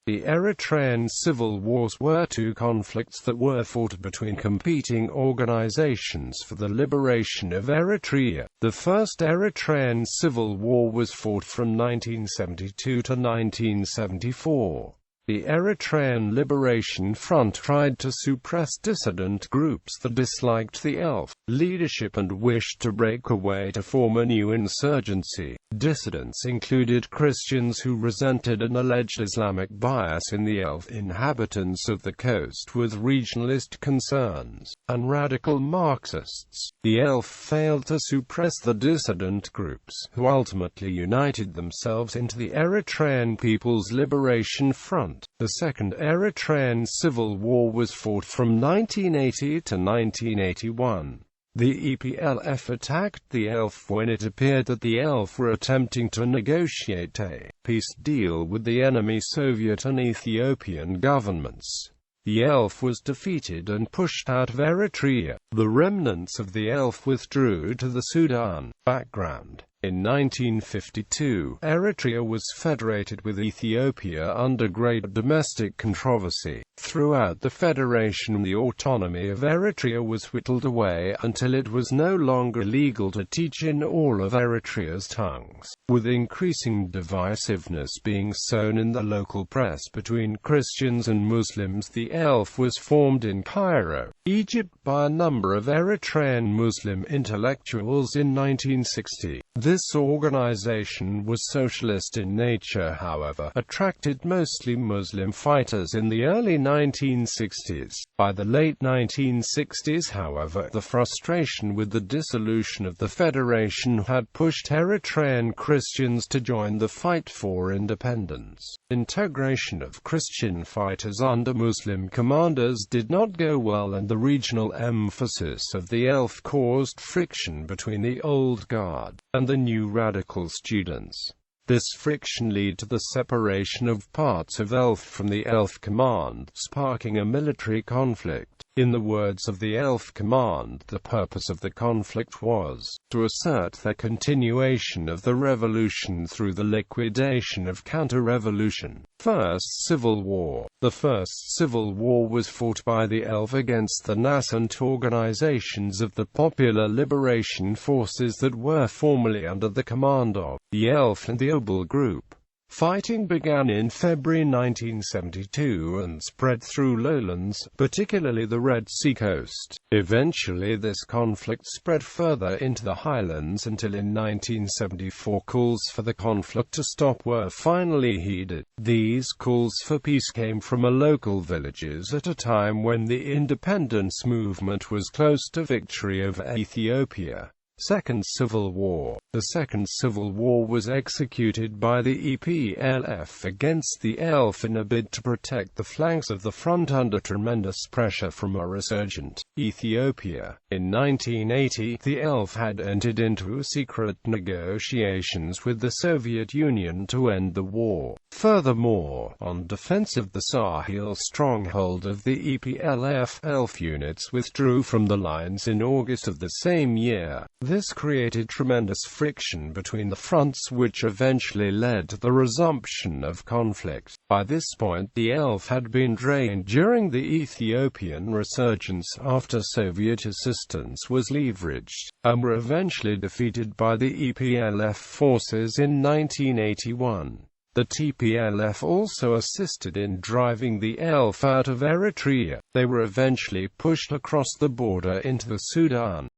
The Eritrean Civil Wars were two conflicts that were fought between competing organizations for the liberation of Eritrea. The First Eritrean Civil War was fought from 1972 to 1974. The Eritrean Liberation Front tried to suppress dissident groups that disliked the ELF leadership and wished to break away to form a new insurgency. Dissidents included Christians who resented an alleged Islamic bias in the ELF inhabitants of the coast with regionalist concerns, and radical Marxists. The ELF failed to suppress the dissident groups, who ultimately united themselves into the Eritrean People's Liberation Front. The Second Eritrean Civil War was fought from 1980 to 1981. The EPLF attacked the ELF when it appeared that the ELF were attempting to negotiate a peace deal with the enemy Soviet and Ethiopian governments. The ELF was defeated and pushed out of Eritrea. The remnants of the ELF withdrew to the Sudan. Background: in 1952, Eritrea was federated with Ethiopia under great domestic controversy. Throughout the federation, the autonomy of Eritrea was whittled away until it was no longer legal to teach in all of Eritrea's tongues, with increasing divisiveness being sown in the local press between Christians and Muslims. The ELF was formed in Cairo, Egypt by a number of Eritrean Muslim intellectuals in 1960. This organization was socialist in nature, however, attracted mostly Muslim fighters in the early 1960s. By the late 1960s, however, the frustration with the dissolution of the federation had pushed Eritrean Christians to join the fight for independence. Integration of Christian fighters under Muslim commanders did not go well, and the regional emphasis of the ELF caused friction between the old guard and the new radical students. This friction led to the separation of parts of ELF from the ELF command, sparking a military conflict. In the words of the ELF command, the purpose of the conflict was to assert the continuation of the revolution through the liquidation of counter-revolution. First Civil War. The First Civil War was fought by the ELF against the nascent organizations of the Popular Liberation Forces that were formerly under the command of the ELF and the Obel Group. Fighting began in February 1972 and spread through lowlands, particularly the Red Sea coast. Eventually this conflict spread further into the highlands until in 1974 calls for the conflict to stop were finally heeded. These calls for peace came from local villages at a time when the independence movement was close to victory over Ethiopia. Second Civil War. The Second Civil War was executed by the EPLF against the ELF in a bid to protect the flanks of the front under tremendous pressure from a resurgent Ethiopia. In 1980, the ELF had entered into secret negotiations with the Soviet Union to end the war. Furthermore, on defense of the Sahel stronghold of the EPLF, ELF units withdrew from the lines in August of the same year. This created tremendous friction between the fronts, which eventually led to the resumption of conflict. By this point, the ELF had been drained during the Ethiopian resurgence after Soviet assistance was leveraged, and were eventually defeated by the EPLF forces in 1981. The TPLF also assisted in driving the ELF out of Eritrea. They were eventually pushed across the border into the Sudan.